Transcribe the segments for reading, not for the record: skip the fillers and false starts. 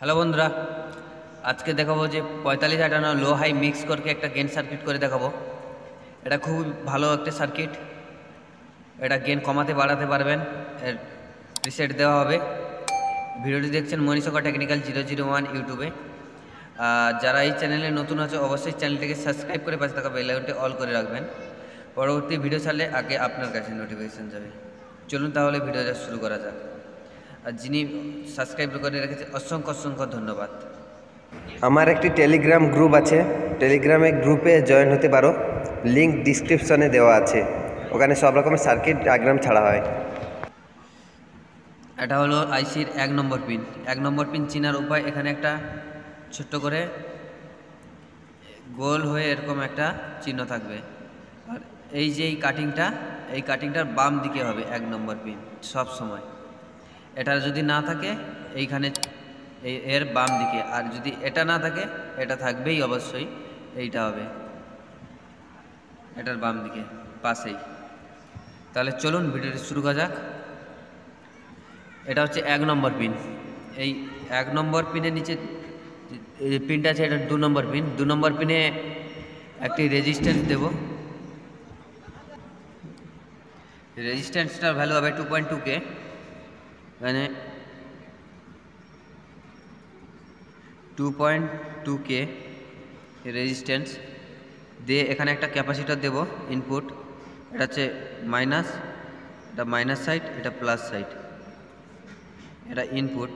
Hello বন্ধুরা, আজকে দেখাবো যে 4558 লো হাই মিক্স করকে একটা গেন সার্কিট করে দেখাবো। এটা খুব ভালো একটা সার্কিট। এটা গেন কমাতে বাড়াতে পারবেন, এর প্রিসেট দেওয়া হবে। ভিডিওটি দেখছেন মনীষকা টেকনিক্যাল 001 ইউটিউবে। যারা এই চ্যানেলে নতুন আছে অবশ্যই চ্যানেলটিকে সাবস্ক্রাইব করে পাশে থাকা বেল আইকনটি অল করে রাখবেন। পরবর্তী ভিডিও ছাড়লে আগে আপনার কাছে নোটিফিকেশান যাবে। চলুন তাহলে ভিডিওটা শুরু করা যাক। আর যিনি সাবস্ক্রাইব করে রেখেছে অসংখ্য অসংখ্য ধন্যবাদ। আমার একটি টেলিগ্রাম গ্রুপ আছে, টেলিগ্রামে গ্রুপে জয়েন হতে পারো, লিঙ্ক ডিসক্রিপশনে দেওয়া আছে। ওখানে সব রকমের সার্কিট ডায়াগ্রাম ছাড়া হয়। এটা হলো আইসির 1 নম্বর পিন। 1 নম্বর পিন চেনার উপায়, এখানে একটা ছোট্ট করে গোল হয়ে এরকম একটা চিহ্ন থাকবে, আর এই যে এই কাটিংটার বাম দিকে হবে 1 নম্বর পিন সব সময়। এটা যদি না থাকে এইখানে এর বাম দিকে, আর যদি এটা না থাকে এটা থাকবেই অবশ্যই, এইটা হবে এটার বাম দিকে পাশেই। তাহলে চলুন ভিডিওটি শুরু করা যাক। এটা হচ্ছে 1 নম্বর পিন। এই 1 নম্বর পিনের নিচে যে পিনটা আছে এটা 2 নম্বর পিন। 2 নম্বর পিনে একটি রেজিস্ট্যান্স দেব। রেজিস্ট্যান্সটার ভ্যালু হবে 2.2K। মানে 2.2K রেজিস্ট্যান্স দিয়ে এখানে একটা ক্যাপাসিটর দেব ইনপুট। এটা হচ্ছে মাইনাস, এটা মাইনাস সাইড, এটা প্লাস সাইড, এটা ইনপুট।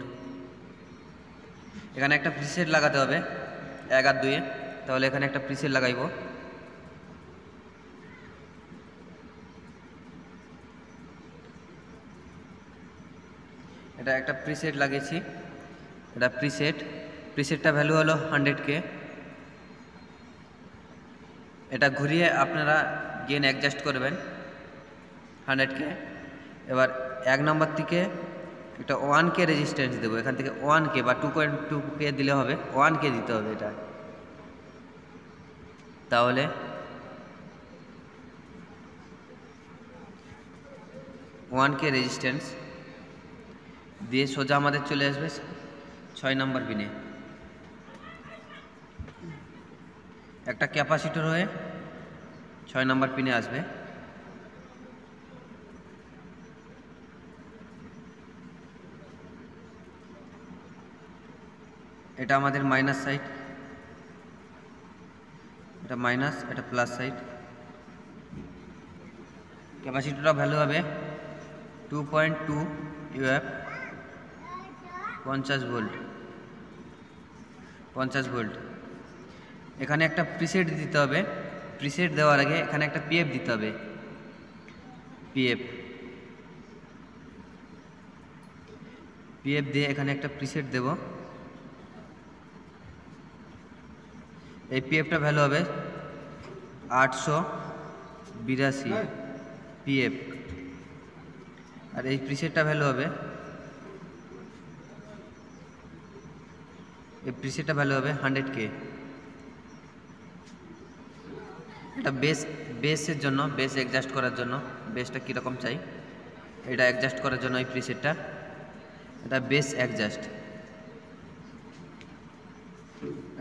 এখানে একটা প্রিসেট লাগাতে হবে 1 আর 2-এ। তাহলে এখানে একটা প্রিসেট লাগাইব। এটা একটা প্রিসেট লাগিয়েছি, এটা প্রিসেটটা ভ্যালু হলো 100K। এটা ঘুরিয়ে আপনারা গেন অ্যাডজাস্ট করবেন 100K। এবার 1 নম্বর থেকে একটা 1K রেজিস্ট্যান্স দেবো। এখান থেকে 1K বা 2.2K দিলে হবে, 1K দিতে হবে এটা। তাহলে 1K রেজিস্ট্যান্স দিয়ে সোজা আমাদের চলে আসবে 6 নম্বর পিনে। একটা ক্যাপাসিটর হয়ে 6 নম্বর পিনে আসবে। এটা আমাদের মাইনাস সাইড, এটা মাইনাস, এটা প্লাস সাইড। ক্যাপাসিটরটা ভ্যালু হবে 2.2 UF, 50 ভোল্ট। এখানে একটা প্রিসেট দিতে হবে। প্রিসেট দেওয়ার আগে এখানে একটা পিএফ দিতে হবে। পিএফ দিয়ে এখানে একটা প্রিসেট দেব। এই পিএফটা ভ্যালু হবে 882 পিএফ, আর এই প্রিসেটটা ভ্যালু হবে, এই প্রিসেটটা ভ্যালু হবে 100K। এটা বেসের জন্য, বেস অ্যাডজাস্ট করার জন্য, বেসটা কীরকম চাই এটা অ্যাডজাস্ট করার জন্য এই প্রিসেটটা, এটা বেস অ্যাডজাস্ট,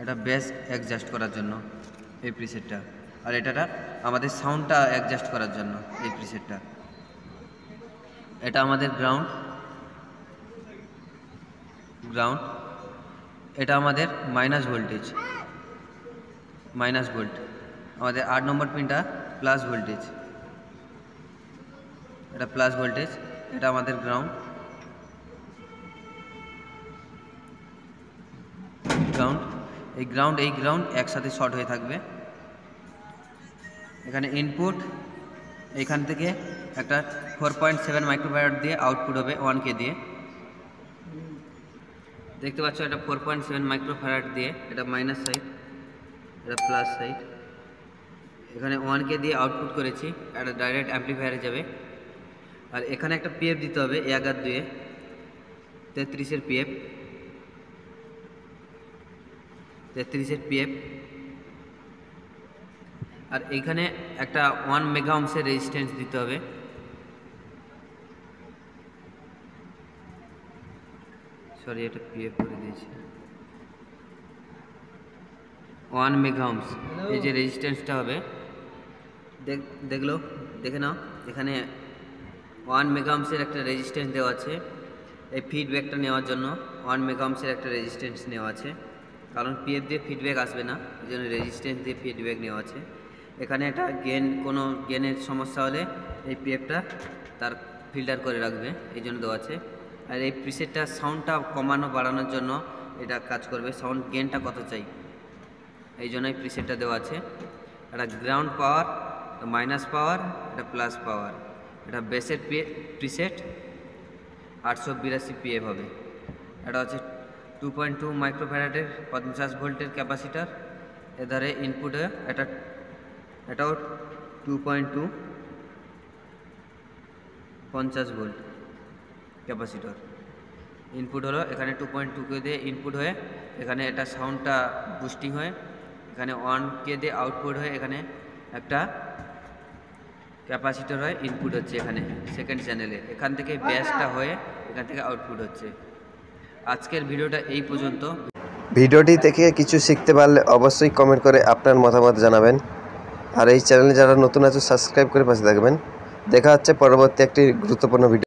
এটা বেস অ্যাডজাস্ট করার জন্য এই প্রিসেটটা। আর এটা আমাদের সাউন্ডটা অ্যাডজাস্ট করার জন্য এই প্রিসেটটা। এটা আমাদের গ্রাউন্ড। এটা আমাদের মাইনাস ভোল্ট। আমাদের 8 নম্বর পিনটা প্লাস ভোল্টেজ, এটা প্লাস ভোল্টেজ। এটা আমাদের গ্রাউন্ড। এই গ্রাউন্ড একসাথে শর্ট হয়ে থাকবে। এখানে ইনপুট, এখান থেকে একটা 4.7 মাইক্রোফ্যারাড দিয়ে আউটপুট হবে 1K দিয়ে। দেখতে পাচ্ছ এটা 4.7 মাইক্রোফ্যারাড দিয়ে, এটা মাইনাস সাইড, এটা প্লাস সাইড। এখানে 1K দিয়ে আউটপুট করেছি, এটা ডাইরেক্ট অ্যাম্প্লিফায়ারে যাবে। আর এখানে একটা পিএফ দিতে হবে 1 আর 2-এ, 33-এর পিএফ। আর এইখানে একটা 1 মেগা ওহমসের রেজিস্ট্যান্স দিতে হবে। সরি, এটা পিএফ করে দিয়েছি। 1 মেগা ওহমস। এই যে রেজিস্ট্যান্সটা হবে দেখে নাও, এখানে 1 মেগা ওহমসের একটা রেজিস্ট্যান্স দেওয়া আছে। এই ফিডব্যাকটা নেওয়ার জন্য 1 মেগা ওহমসের একটা রেজিস্ট্যান্স নেওয়া আছে, কারণ পিএফ দিয়ে ফিডব্যাক আসবে না, এই জন্য রেজিস্ট্যান্স দিয়ে ফিডব্যাক নেওয়া আছে। এখানে একটা কোনো গেনের সমস্যা হলে এই পিএফটা তার ফিল্টার করে রাখবে, এই জন্য দেওয়া আছে। আর এই প্রিসেটটা সাউন্ডটা কমানো বাড়ানোর জন্য এটা কাজ করবে, সাউন্ড গেনটা কত চাই এই জন্য এই প্রিসেটটা দেওয়া আছে। একটা গ্রাউন্ড পাওয়ার, মাইনাস পাওয়ার, এটা প্লাস পাওয়ার। এটা বেসের প্রিসেট 882 পিএফ হবে। এটা হচ্ছে 2.2 মাইক্রোফ্যারাডের 50 ভোল্টের ক্যাপাসিটার। এধারে ইনপুটে এটাও 2.2 50 ভোল্ট ক্যাপাসিটর। ইনপুট হলো এখানে 2.2 দিয়ে ইনপুট হয়ে এখানে এটা সাউন্ডটা বুস্টিং হয়ে এখানে 1 দিয়ে আউটপুট হয়ে এখানে একটা ক্যাপাসিটর হয়, ইনপুট হচ্ছে এখানে সেকেন্ড চ্যানেলে। এখান থেকে ব্যাসটা হয়ে এখান থেকে আউটপুট হচ্ছে। আজকের ভিডিওটা এই পর্যন্ত। ভিডিওটি দেখে কিছু শিখতে পারলে অবশ্যই কমেন্ট করে আপনার মতামত জানাবেন। আর এই চ্যানেলে যারা নতুন আছে সাবস্ক্রাইব করে পাশে থাকবেন। দেখা হচ্ছে পরবর্তী একটি গুরুত্বপূর্ণ ভিডিও।